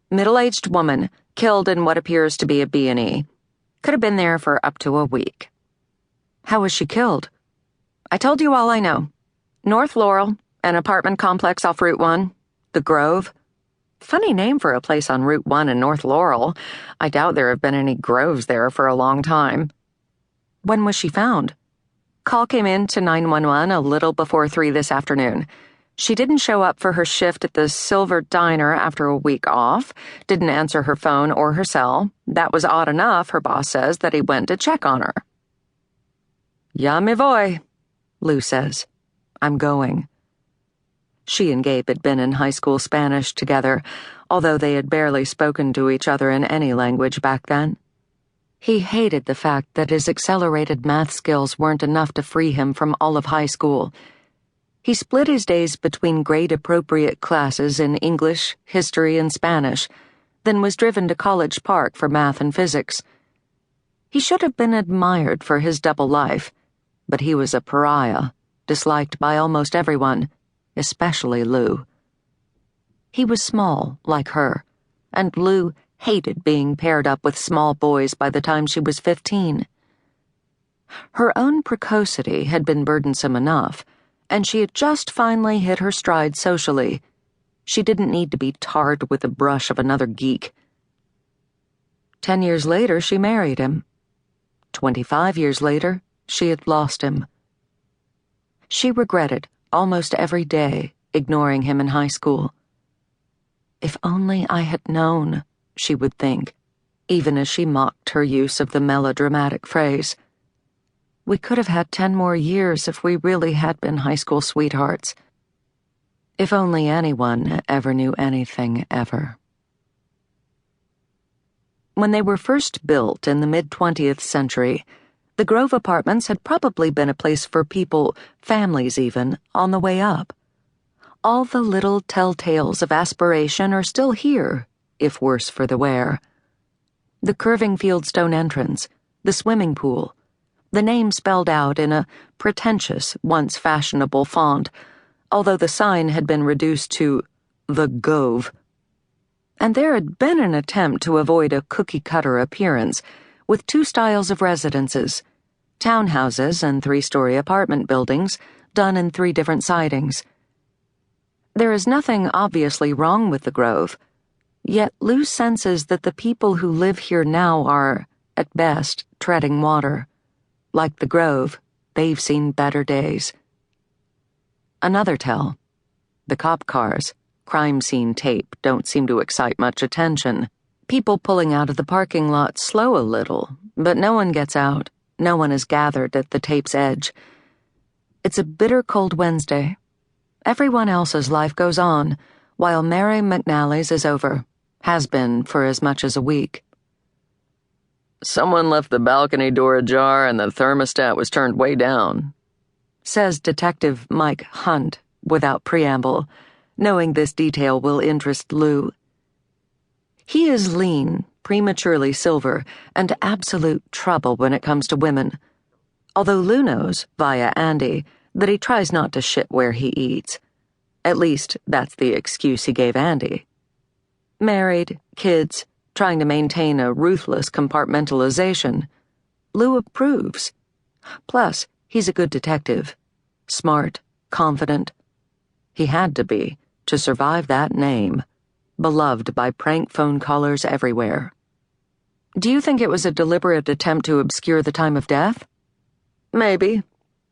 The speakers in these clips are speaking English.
Middle-aged woman, killed in what appears to be a B&E. Could have been there for up to a week. How was she killed? I told you all I know. North Laurel, an apartment complex off Route 1. The Grove. Funny name for a place on Route 1 in North Laurel. I doubt there have been any groves there for a long time. When was she found? Call came in to 911 a little before 3 this afternoon. She didn't show up for her shift at the Silver Diner after a week off, didn't answer her phone or her cell. That was odd enough, her boss says, that he went to check on her. Ya me voy, Lou says. I'm going. She and Gabe had been in high school Spanish together, although they had barely spoken to each other in any language back then. He hated the fact that his accelerated math skills weren't enough to free him from all of high school. He split his days between grade-appropriate classes in English, history, and Spanish, then was driven to College Park for math and physics. He should have been admired for his double life, but he was a pariah, disliked by almost everyone, especially Lou. He was small, like her, and Lou hated being paired up with small boys by the time she was 15. Her own precocity had been burdensome enough, and she had just finally hit her stride socially. She didn't need to be tarred with the brush of another geek. 10 years later, she married him. 25 years later, she had lost him. She regretted, almost every day, ignoring him in high school. If only I had known, she would think, even as she mocked her use of the melodramatic phrase. We could have had 10 more years if we really had been high school sweethearts. If only anyone ever knew anything ever. When they were first built in the mid-20th century, the Grove Apartments had probably been a place for people, families even, on the way up. All the little telltales of aspiration are still here, if worse for the wear. The curving fieldstone entrance, the swimming pool, the name spelled out in a pretentious, once fashionable font, although the sign had been reduced to The Gove. And there had been an attempt to avoid a cookie-cutter appearance, with 2 styles of residences, townhouses and 3-story apartment buildings, done in 3 different sidings. There is nothing obviously wrong with the Grove, yet Lou senses that the people who live here now are, at best, treading water. Like the Grove, they've seen better days. Another tell. The cop cars, crime scene tape, don't seem to excite much attention. People pulling out of the parking lot slow a little, but no one gets out. No one is gathered at the tape's edge. It's a bitter cold Wednesday. Everyone else's life goes on, while Mary McNally's is over. Has been for as much as a week. Someone left the balcony door ajar and the thermostat was turned way down, says Detective Mike Hunt, without preamble, knowing this detail will interest Lou. He is lean, prematurely silver, and absolute trouble when it comes to women, although Lou knows, via Andy, that he tries not to shit where he eats. At least, that's the excuse he gave Andy. Married, kids, trying to maintain a ruthless compartmentalization. Lou approves. Plus, he's a good detective. Smart, confident. He had to be, to survive that name. Beloved by prank phone callers everywhere. Do you think it was a deliberate attempt to obscure the time of death? Maybe.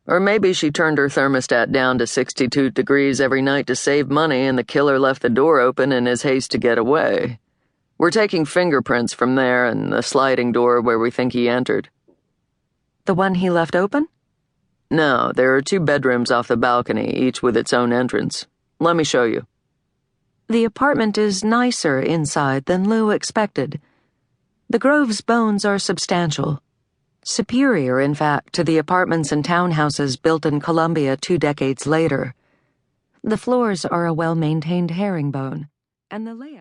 Or maybe she turned her thermostat down to 62 degrees every night to save money and the killer left the door open in his haste to get away. We're taking fingerprints from there and the sliding door where we think he entered. The one he left open? No, there are 2 bedrooms off the balcony, each with its own entrance. Let me show you. The apartment is nicer inside than Lou expected. The Grove's bones are substantial. Superior, in fact, to the apartments and townhouses built in Columbia 2 decades later. The floors are a well-maintained herringbone, and the layout